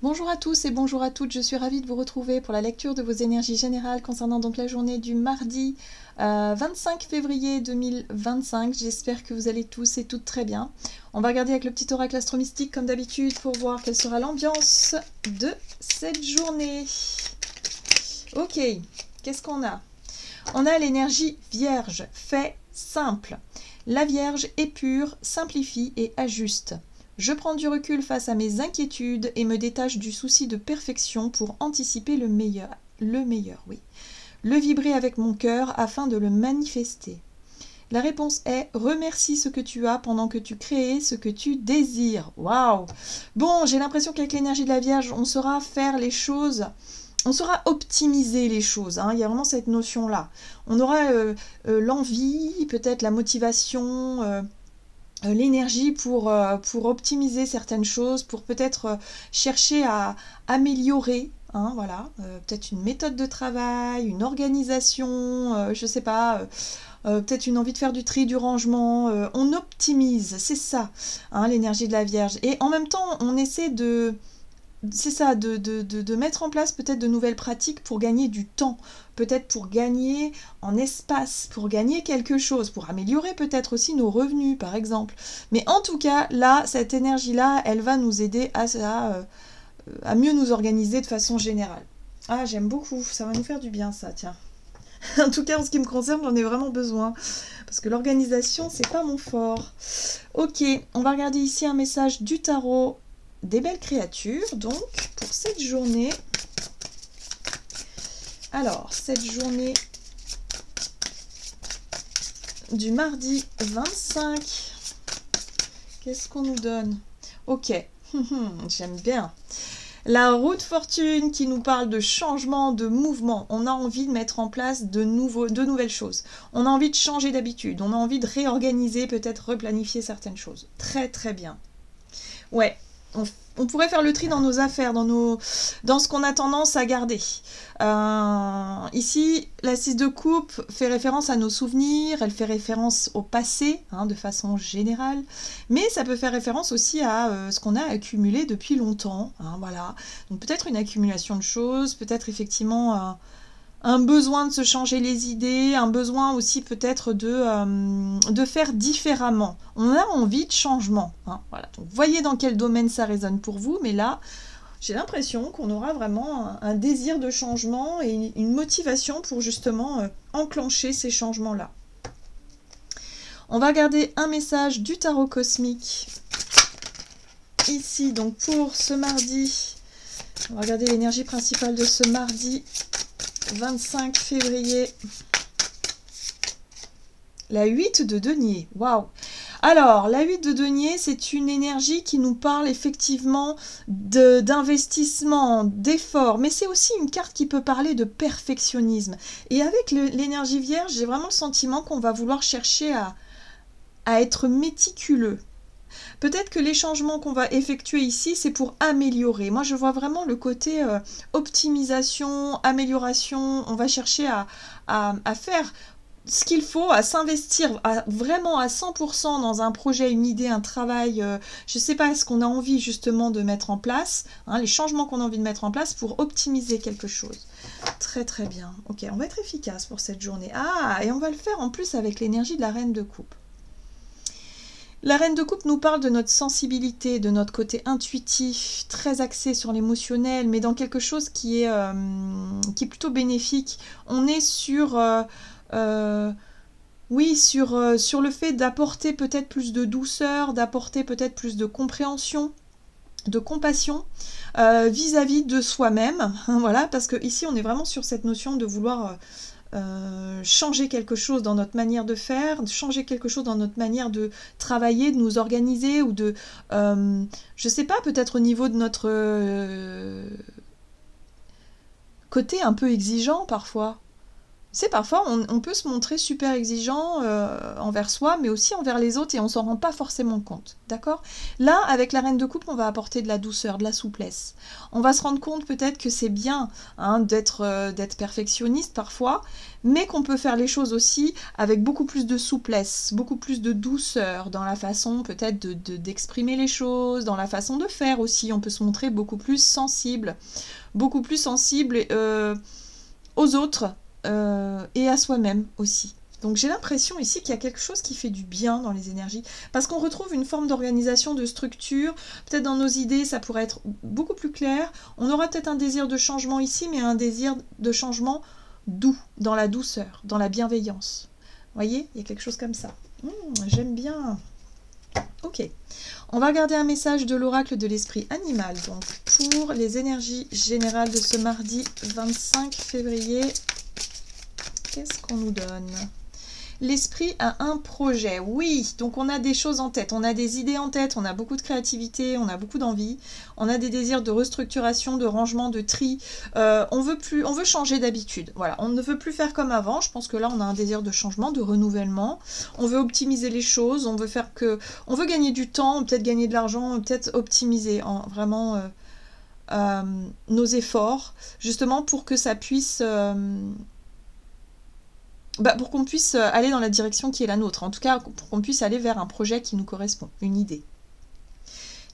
Bonjour à tous et bonjour à toutes, je suis ravie de vous retrouver pour la lecture de vos énergies générales concernant donc la journée du mardi 25 février 2025. J'espère que vous allez tous et toutes très bien. On va regarder avec le petit oracle astromystique comme d'habitude pour voir quelle sera l'ambiance de cette journée. Ok, qu'est-ce qu'on a? On a l'énergie vierge, fait simple. La vierge est pure, simplifie et ajuste. Je prends du recul face à mes inquiétudes et me détache du souci de perfection pour anticiper le meilleur. Oui. Le vibrer avec mon cœur afin de le manifester. La réponse est « Remercie ce que tu as pendant que tu crées ce que tu désires. » Waouh! Bon, j'ai l'impression qu'avec l'énergie de la Vierge, on saura faire les choses, on saura optimiser les choses. Hein. Il y a vraiment cette notion-là. On aura l'envie, peut-être la motivation... l'énergie pour optimiser certaines choses, pour peut-être chercher à améliorer, hein, voilà, peut-être une méthode de travail, une organisation, je sais pas, peut-être une envie de faire du tri, du rangement, on optimise, c'est ça, hein, l'énergie de la Vierge. Et en même temps, on essaie de... C'est ça, de mettre en place peut-être de nouvelles pratiques pour gagner du temps, peut-être pour gagner en espace, pour gagner quelque chose, pour améliorer peut-être aussi nos revenus par exemple. Mais en tout cas, là, cette énergie-là, elle va nous aider à mieux nous organiser de façon générale. Ah, j'aime beaucoup, ça va nous faire du bien ça, tiens. En tout cas, en ce qui me concerne, j'en ai vraiment besoin. Parce que l'organisation, c'est pas mon fort. Ok, on va regarder ici un message du tarot. Des belles créatures, donc, pour cette journée. Alors, cette journée du mardi 25, qu'est-ce qu'on nous donne? Ok, j'aime bien. La roue de fortune qui nous parle de changement, de mouvement. On a envie de mettre en place de nouvelles choses. On a envie de changer d'habitude. On a envie de réorganiser, peut-être replanifier certaines choses. Très, très bien. Ouais. On pourrait faire le tri dans nos affaires, dans ce qu'on a tendance à garder. Ici, la 6 de coupe fait référence à nos souvenirs, elle fait référence au passé, hein, de façon générale, mais ça peut faire référence aussi à ce qu'on a accumulé depuis longtemps. Hein, voilà. Donc peut-être une accumulation de choses, peut-être effectivement... un besoin de se changer les idées, un besoin aussi peut-être de faire différemment. On a envie de changement. Hein, voilà. Donc, voyez dans quel domaine ça résonne pour vous, mais là, j'ai l'impression qu'on aura vraiment un désir de changement et une motivation pour justement enclencher ces changements-là. On va regarder un message du tarot cosmique. Ici, donc pour ce mardi, on va regarder l'énergie principale de ce mardi 25 février, la 8 de denier, waouh! Alors, la 8 de denier, c'est une énergie qui nous parle effectivement d'investissement, d'effort, mais c'est aussi une carte qui peut parler de perfectionnisme. Et avec l'énergie vierge, j'ai vraiment le sentiment qu'on va vouloir chercher à être méticuleux. Peut-être que les changements qu'on va effectuer ici, c'est pour améliorer. Moi, je vois vraiment le côté optimisation, amélioration. On va chercher à faire ce qu'il faut, à s'investir vraiment à 100% dans un projet, une idée, un travail. Je ne sais pas ce qu'on a envie justement de mettre en place, hein, les changements qu'on a envie de mettre en place pour optimiser quelque chose. Très très bien. Ok, on va être efficace pour cette journée. Ah, et on va le faire en plus avec l'énergie de la reine de coupe. La reine de coupe nous parle de notre sensibilité, de notre côté intuitif, très axé sur l'émotionnel, mais dans quelque chose qui est plutôt bénéfique. On est sur, oui, sur le fait d'apporter peut-être plus de douceur, d'apporter peut-être plus de compréhension, de compassion vis-à-vis de soi-même. Voilà, parce que ici on est vraiment sur cette notion de vouloir... changer quelque chose dans notre manière de faire, changer quelque chose dans notre manière de travailler, de nous organiser ou de, je sais pas, peut-être au niveau de notre côté un peu exigeant parfois. C'est parfois, on peut se montrer super exigeant envers soi, mais aussi envers les autres, et on s'en rend pas forcément compte, d'accord? Là, avec la reine de coupe, on va apporter de la douceur, de la souplesse. On va se rendre compte peut-être que c'est bien hein, d'être perfectionniste parfois, mais qu'on peut faire les choses aussi avec beaucoup plus de souplesse, beaucoup plus de douceur dans la façon peut-être d'exprimer les choses, dans la façon de faire aussi. On peut se montrer beaucoup plus sensible aux autres, et à soi-même aussi. Donc j'ai l'impression ici qu'il y a quelque chose qui fait du bien dans les énergies, parce qu'on retrouve une forme d'organisation, de structure, peut-être dans nos idées ça pourrait être beaucoup plus clair, on aura peut-être un désir de changement ici, mais un désir de changement doux, dans la douceur, dans la bienveillance. Vous voyez, il y a quelque chose comme ça. J'aime bien. Ok, on va regarder un message de l'oracle de l'esprit animal, donc pour les énergies générales de ce mardi 25 février. Qu'est-ce qu'on nous donne? L'esprit a un projet, oui, donc on a des choses en tête, on a des idées en tête, on a beaucoup de créativité, on a beaucoup d'envie, on a des désirs de restructuration, de rangement, de tri, on veut changer d'habitude, voilà, on ne veut plus faire comme avant, je pense que là on a un désir de changement, de renouvellement, on veut optimiser les choses, on veut gagner du temps, peut-être gagner de l'argent, peut-être optimiser vraiment nos efforts, justement pour que ça puisse... pour qu'on puisse aller dans la direction qui est la nôtre, en tout cas pour qu'on puisse aller vers un projet qui nous correspond, une idée.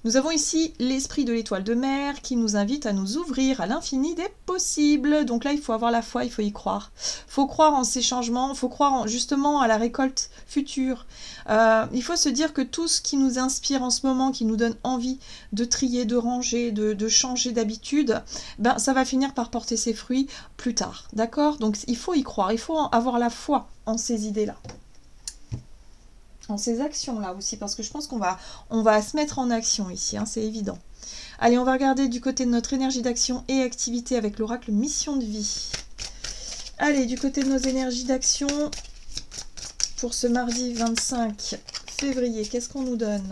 Nous avons ici l'esprit de l'étoile de mer qui nous invite à nous ouvrir à l'infini des possibles. Donc là, il faut avoir la foi, il faut y croire. Il faut croire en ces changements, il faut croire justement à la récolte future. Il faut se dire que tout ce qui nous inspire en ce moment, qui nous donne envie de trier, de ranger, de changer d'habitude, ça va finir par porter ses fruits plus tard. D'accord? Donc il faut y croire, il faut avoir la foi en ces idées-là. En ces actions-là aussi, parce que je pense qu'on va se mettre en action ici, hein, c'est évident. Allez, on va regarder du côté de notre énergie d'action et activité avec l'oracle mission de vie. Allez, du côté de nos énergies d'action, pour ce mardi 25 février, qu'est-ce qu'on nous donne?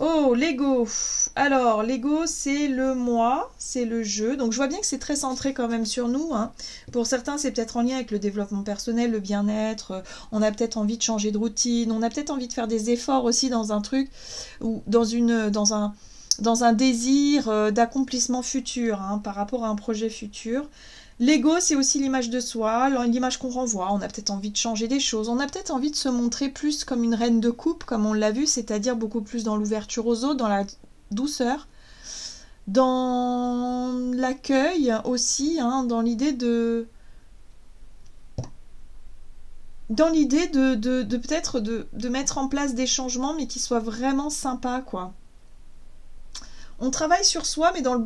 Oh, l'ego. Alors, l'ego, c'est le moi, c'est le jeu. Donc, je vois bien que c'est très centré quand même sur nous. Hein. Pour certains, c'est peut-être en lien avec le développement personnel, le bien-être. On a peut-être envie de changer de routine. On a peut-être envie de faire des efforts aussi dans un truc ou dans un désir d'accomplissement futur, hein, par rapport à un projet futur. L'ego, c'est aussi l'image de soi, l'image qu'on renvoie. On a peut-être envie de changer des choses. On a peut-être envie de se montrer plus comme une reine de coupe, comme on l'a vu, c'est-à-dire beaucoup plus dans l'ouverture aux autres, dans la douceur, dans l'accueil aussi, hein, dans l'idée de peut-être de mettre en place des changements, mais qui soient vraiment sympas, quoi. On travaille sur soi, mais dans la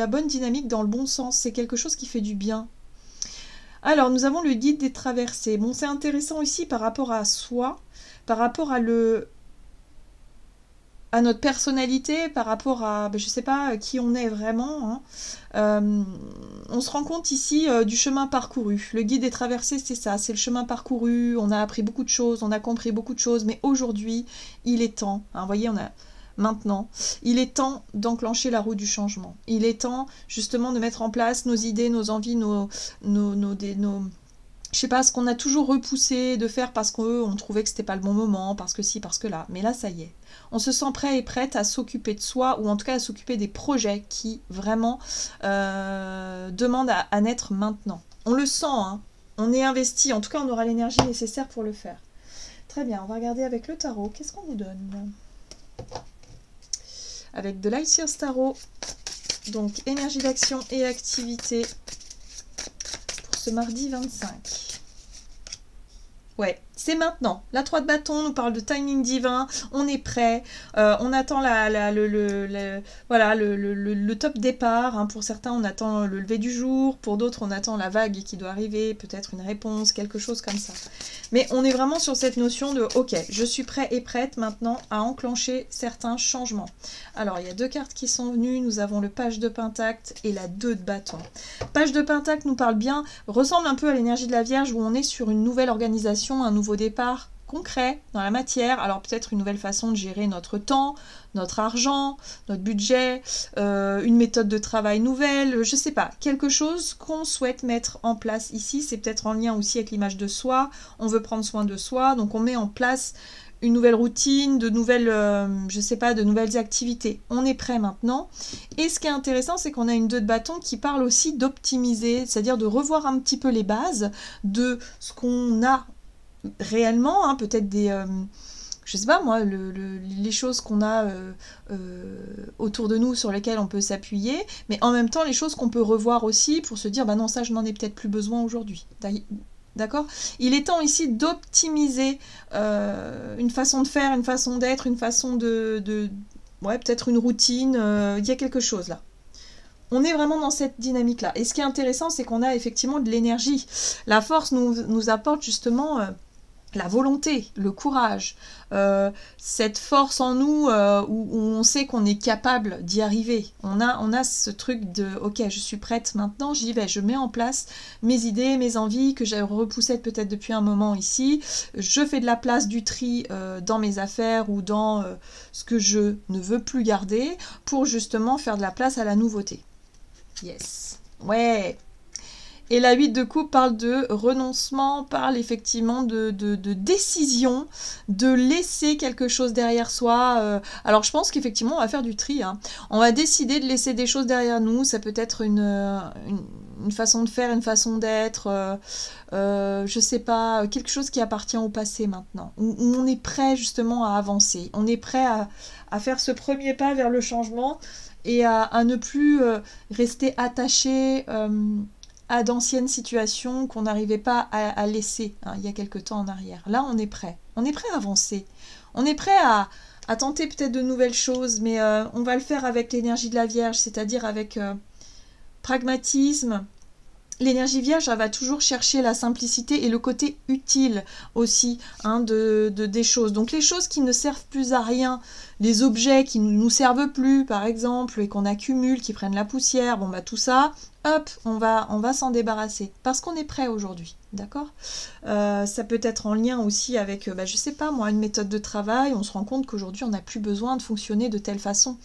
bonne dynamique, dans le bon sens. C'est quelque chose qui fait du bien. Alors, nous avons le guide des traversées. Bon, c'est intéressant ici par rapport à soi, par rapport à notre personnalité, par rapport à, je sais pas, qui on est vraiment. Hein. On se rend compte ici du chemin parcouru. Le guide des traversées, c'est ça, c'est le chemin parcouru. On a appris beaucoup de choses, on a compris beaucoup de choses, mais aujourd'hui, il est temps. Hein, vous voyez, maintenant, il est temps d'enclencher la roue du changement. Il est temps, justement, de mettre en place nos idées, nos envies, je sais pas, ce qu'on a toujours repoussé de faire parce qu'on trouvait que c'était pas le bon moment, parce que si, parce que là. Mais là, ça y est. On se sent prêt et prête à s'occuper de soi, ou en tout cas à s'occuper des projets qui vraiment demandent à naître maintenant. On le sent, hein. On est investi. En tout cas, on aura l'énergie nécessaire pour le faire. Très bien, on va regarder avec le tarot. Qu'est-ce qu'on nous donne ? Avec de l'Ice Seers Tarot, donc énergie d'action et activité pour ce mardi 25. Ouais, c'est maintenant. La 3 de bâton nous parle de timing divin, on est prêt, on attend le top départ. Hein. Pour certains, on attend le lever du jour, pour d'autres, on attend la vague qui doit arriver, peut-être une réponse, quelque chose comme ça. Mais on est vraiment sur cette notion de « Ok, je suis prêt et prête maintenant à enclencher certains changements. » Alors, il y a 2 cartes qui sont venues. Nous avons le page de pentacle et la 2 de bâton. Page de pentacle nous parle bien, ressemble un peu à l'énergie de la Vierge où on est sur une nouvelle organisation, un nouveau départ, concret, dans la matière. Alors peut-être une nouvelle façon de gérer notre temps, notre argent, notre budget, une méthode de travail nouvelle, je sais pas, quelque chose qu'on souhaite mettre en place ici. C'est peut-être en lien aussi avec l'image de soi, on veut prendre soin de soi, donc on met en place une nouvelle routine, de nouvelles, je sais pas, de nouvelles activités. On est prêt maintenant. Et ce qui est intéressant, c'est qu'on a une 2 de bâton qui parle aussi d'optimiser, c'est-à-dire de revoir un petit peu les bases de ce qu'on a réellement, hein, peut-être des... je sais pas moi, les choses qu'on a autour de nous sur lesquelles on peut s'appuyer, mais en même temps les choses qu'on peut revoir aussi pour se dire, bah non, ça je n'en ai peut-être plus besoin aujourd'hui. D'accord? Il est temps ici d'optimiser une façon de faire, une façon d'être, une façon ouais, peut-être une routine, il y a quelque chose là. On est vraiment dans cette dynamique-là. Et ce qui est intéressant, c'est qu'on a effectivement de l'énergie. La force nous apporte justement... la volonté, le courage, cette force en nous où on sait qu'on est capable d'y arriver. On a ce truc de « Ok, je suis prête maintenant, j'y vais, je mets en place mes idées, mes envies que j'ai repoussées peut-être depuis un moment ici. Je fais de la place du tri dans mes affaires ou dans ce que je ne veux plus garder pour justement faire de la place à la nouveauté. » Yes. Ouais. Et la 8 de coupe parle de renoncement, parle effectivement de décision, de laisser quelque chose derrière soi. Alors je pense qu'effectivement on va faire du tri, hein. On va décider de laisser des choses derrière nous, ça peut être une façon de faire, une façon d'être, je sais pas, quelque chose qui appartient au passé maintenant, où on est prêt justement à avancer, on est prêt à faire ce premier pas vers le changement et à ne plus rester attaché à d'anciennes situations qu'on n'arrivait pas à laisser, hein, il y a quelque temps en arrière. Là, on est prêt. On est prêt à avancer. On est prêt à tenter peut-être de nouvelles choses, mais on va le faire avec l'énergie de la Vierge, c'est-à-dire avec pragmatisme. L'énergie Vierge, elle va toujours chercher la simplicité et le côté utile aussi, hein, des choses. Donc les choses qui ne servent plus à rien, les objets qui ne nous servent plus, par exemple, et qu'on accumule, qui prennent la poussière, bon bah tout ça, hop, on va s'en débarrasser. Parce qu'on est prêt aujourd'hui, d'accord? Ça peut être en lien aussi avec, bah, je sais pas moi, une méthode de travail, on se rend compte qu'aujourd'hui on n'a plus besoin de fonctionner de telle façon.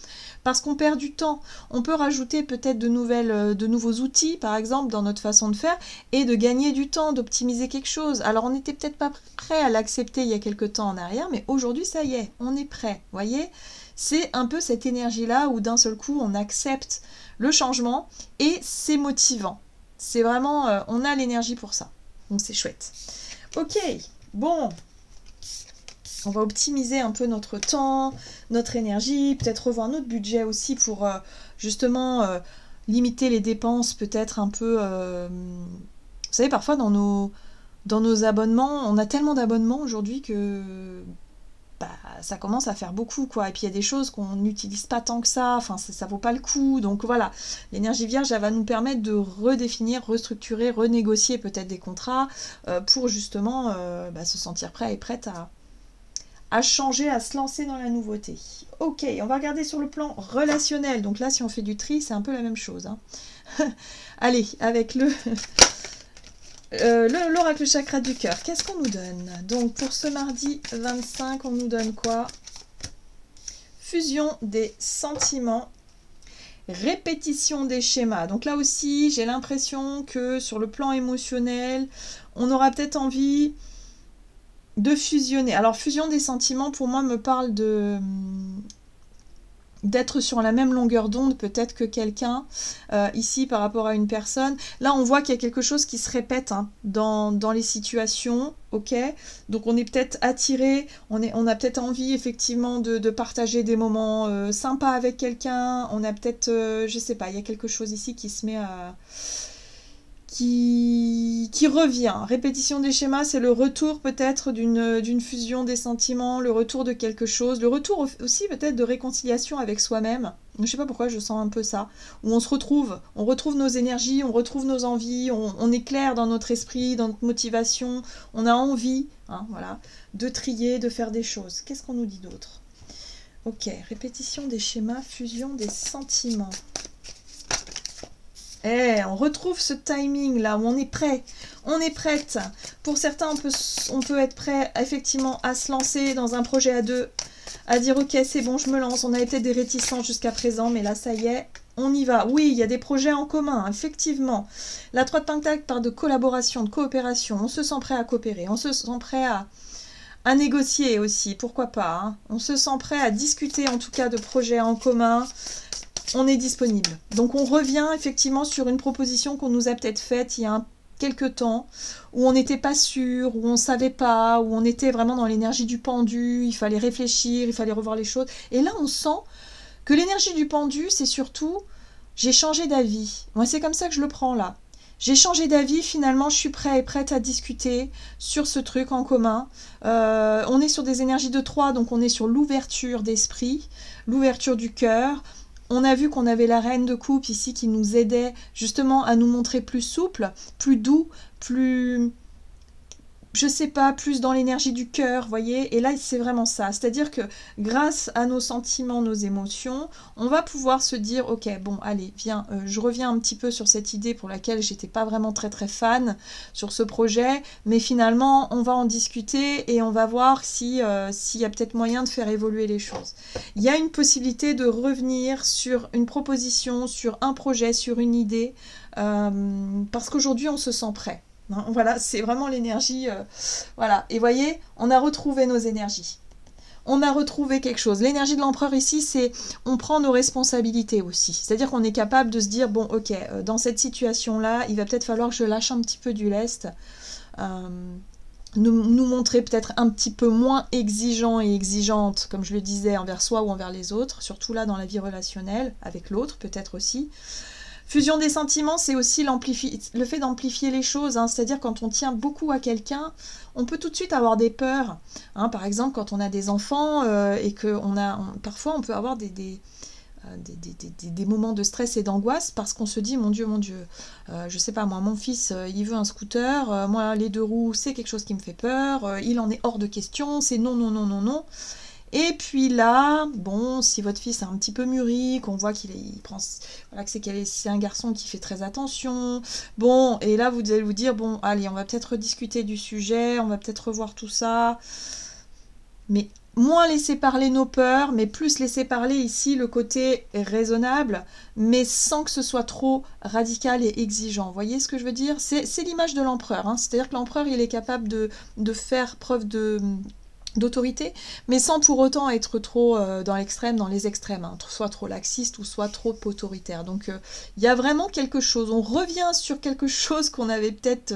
Parce qu'on perd du temps. On peut rajouter peut-être de nouveaux outils, par exemple, dans notre façon de faire, et de gagner du temps, d'optimiser quelque chose. Alors, on n'était peut-être pas prêt à l'accepter il y a quelques temps en arrière, mais aujourd'hui, ça y est, on est prêt. Vous voyez? C'est un peu cette énergie-là où d'un seul coup, on accepte le changement et c'est motivant. C'est vraiment, on a l'énergie pour ça. Donc, c'est chouette. Ok, bon. On va optimiser un peu notre temps, notre énergie, peut-être revoir notre budget aussi pour justement limiter les dépenses, peut-être un peu... Vous savez, parfois dans nos abonnements, on a tellement d'abonnements aujourd'hui que bah, ça commence à faire beaucoup, quoi. Et puis il y a des choses qu'on n'utilise pas tant que ça, enfin ça vaut pas le coup. Donc voilà, l'énergie Vierge, elle va nous permettre de redéfinir, restructurer, renégocier peut-être des contrats pour justement se sentir prêt et prête à changer, à se lancer dans la nouveauté. Ok, on va regarder sur le plan relationnel. Donc là, si on fait du tri, c'est un peu la même chose, hein. Allez, avec l'oracle chakra du cœur, qu'est-ce qu'on nous donne? Donc pour ce mardi 25, on nous donne quoi? Fusion des sentiments, répétition des schémas. Donc là aussi, j'ai l'impression que sur le plan émotionnel, on aura peut-être envie de fusionner. Alors, fusion des sentiments, pour moi, me parle d'être sur la même longueur d'onde, peut-être que quelqu'un, ici, par rapport à une personne. Là, on voit qu'il y a quelque chose qui se répète, hein, dans les situations, ok? Donc, on est peut-être attiré, on a peut-être envie, effectivement, de partager des moments sympas avec quelqu'un. On a peut-être, je sais pas, il y a quelque chose ici qui se met à... Qui revient. Répétition des schémas, c'est le retour peut-être d'une fusion des sentiments, le retour de quelque chose, le retour aussi peut-être de réconciliation avec soi-même. Je sais pas pourquoi je sens un peu ça, où on retrouve nos énergies, on retrouve nos envies, on est clair dans notre esprit, dans notre motivation, on a envie, hein, voilà, de trier, de faire des choses. Qu'est-ce qu'on nous dit d'autre? Ok, répétition des schémas, fusion des sentiments. On retrouve ce timing là où on est prêt, on est prête. Pour certains, on peut être prêt effectivement à se lancer dans un projet à deux, à dire ok c'est bon je me lance, on avait peut-être des réticences jusqu'à présent mais là ça y est, on y va. Oui, il y a des projets en commun, effectivement. La 3 de Pentacle parle de collaboration, de coopération, on se sent prêt à coopérer, on se sent prêt à négocier aussi, pourquoi pas, hein. On se sent prêt à discuter en tout cas de projets en commun. On est disponible. Donc on revient effectivement sur une proposition qu'on nous a peut-être faite il y a quelques temps, où on n'était pas sûr, où on ne savait pas, où on était vraiment dans l'énergie du pendu, il fallait réfléchir, il fallait revoir les choses. Et là on sent que l'énergie du pendu, c'est surtout j'ai changé d'avis. Moi c'est comme ça que je le prends là. J'ai changé d'avis, finalement je suis prêt et prête à discuter sur ce truc en commun. On est sur des énergies de 3, donc on est sur l'ouverture d'esprit, l'ouverture du cœur. On a vu qu'on avait la reine de coupe ici qui nous aidait justement à nous montrer plus souple, plus doux, plus, je sais pas, plus dans l'énergie du cœur, voyez. Et là, c'est vraiment ça. C'est-à-dire que grâce à nos sentiments, nos émotions, on va pouvoir se dire, ok, bon, allez, viens, je reviens un petit peu sur cette idée pour laquelle j'étais pas vraiment très fan sur ce projet, mais finalement, on va en discuter et on va voir s'il y a peut-être moyen de faire évoluer les choses. Il y a une possibilité de revenir sur une proposition, sur un projet, sur une idée, parce qu'aujourd'hui, on se sent prêt. Non, voilà, c'est vraiment l'énergie. Voilà, et voyez, on a retrouvé nos énergies. On a retrouvé quelque chose. L'énergie de l'empereur ici, c'est on prend nos responsabilités aussi. C'est-à-dire qu'on est capable de se dire, bon, ok, dans cette situation-là, il va peut-être falloir que je lâche un petit peu du lest. Nous montrer peut-être un petit peu moins exigeant et exigeante, comme je le disais, envers soi ou envers les autres, surtout là dans la vie relationnelle, avec l'autre peut-être aussi. Fusion des sentiments, c'est aussi le fait d'amplifier les choses, hein. C'est-à-dire quand on tient beaucoup à quelqu'un, on peut tout de suite avoir des peurs. Hein. Par exemple, quand on a des enfants et que parfois on peut avoir des moments de stress et d'angoisse parce qu'on se dit, mon Dieu, je sais pas, moi, mon fils, il veut un scooter, moi, les 2 roues, c'est quelque chose qui me fait peur, il en est hors de question, c'est non, non, non, non, non. Et puis là, bon, si votre fils a un petit peu mûri, qu'on voit qu'il prend, voilà, que c'est un garçon qui fait très attention, bon, et là vous allez vous dire, bon, allez, on va peut-être rediscuter du sujet, on va peut-être revoir tout ça, mais moins laisser parler nos peurs, mais plus laisser parler ici le côté raisonnable, mais sans que ce soit trop radical et exigeant. Vous voyez ce que je veux dire? C'est l'image de l'empereur, hein. C'est-à-dire que l'empereur, il est capable de faire preuve d'autorité, mais sans pour autant être trop dans l'extrême, dans les extrêmes, hein, soit trop laxiste ou soit trop autoritaire. Donc il y a vraiment quelque chose, on revient sur quelque chose qu'on avait peut-être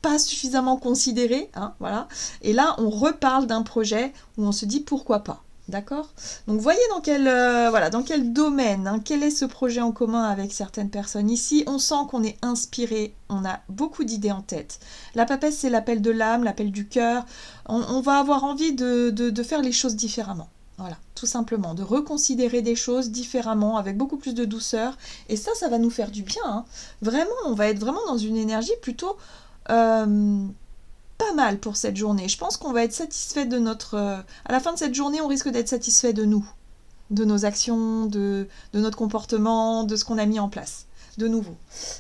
pas suffisamment considéré, hein, voilà. Et là on reparle d'un projet où on se dit pourquoi pas. D'accord? Donc voyez dans quel domaine, hein, quel est ce projet en commun avec certaines personnes. Ici, on sent qu'on est inspiré, on a beaucoup d'idées en tête. La papesse, c'est l'appel de l'âme, l'appel du cœur. On va avoir envie de faire les choses différemment. Voilà, tout simplement, de reconsidérer des choses différemment, avec beaucoup plus de douceur. Et ça va nous faire du bien, hein. Vraiment, on va être vraiment dans une énergie plutôt... pas mal pour cette journée. Je pense qu'on va être satisfait de notre... à la fin de cette journée, on risque d'être satisfait de nous, de nos actions, de notre comportement, de ce qu'on a mis en place. De nouveau.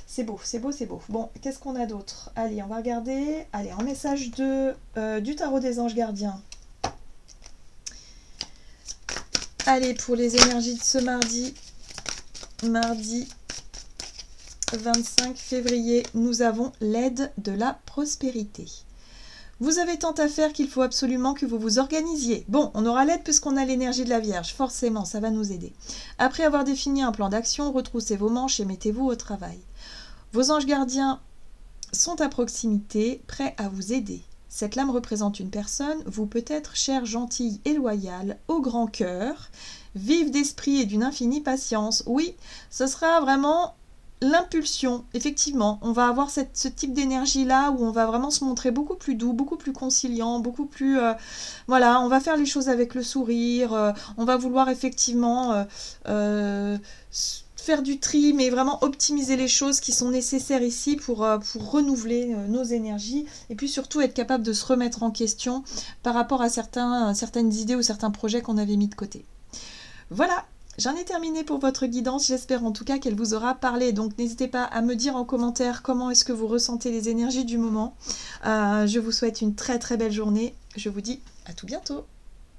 C'est beau, c'est beau, c'est beau. Bon, qu'est-ce qu'on a d'autre? Allez, on va regarder. Allez, en message du tarot des anges gardiens. Allez, pour les énergies de ce mardi 25 février, nous avons l'aide de la prospérité. Vous avez tant à faire qu'il faut absolument que vous vous organisiez. Bon, on aura l'aide puisqu'on a l'énergie de la Vierge, forcément, ça va nous aider. Après avoir défini un plan d'action, retroussez vos manches et mettez-vous au travail. Vos anges gardiens sont à proximité, prêts à vous aider. Cette lame représente une personne, vous peut-être chère, gentille et loyale, au grand cœur, vive d'esprit et d'une infinie patience. Oui, ce sera vraiment... l'impulsion, effectivement, on va avoir ce type d'énergie-là où on va vraiment se montrer beaucoup plus doux, beaucoup plus conciliant, beaucoup plus... voilà, on va faire les choses avec le sourire, on va vouloir effectivement faire du tri, mais vraiment optimiser les choses qui sont nécessaires ici pour renouveler nos énergies et puis surtout être capable de se remettre en question par rapport à certaines idées ou certains projets qu'on avait mis de côté. Voilà. J'en ai terminé pour votre guidance, j'espère en tout cas qu'elle vous aura parlé. Donc n'hésitez pas à me dire en commentaire comment est-ce que vous ressentez les énergies du moment. Je vous souhaite une très très belle journée. Je vous dis à tout bientôt.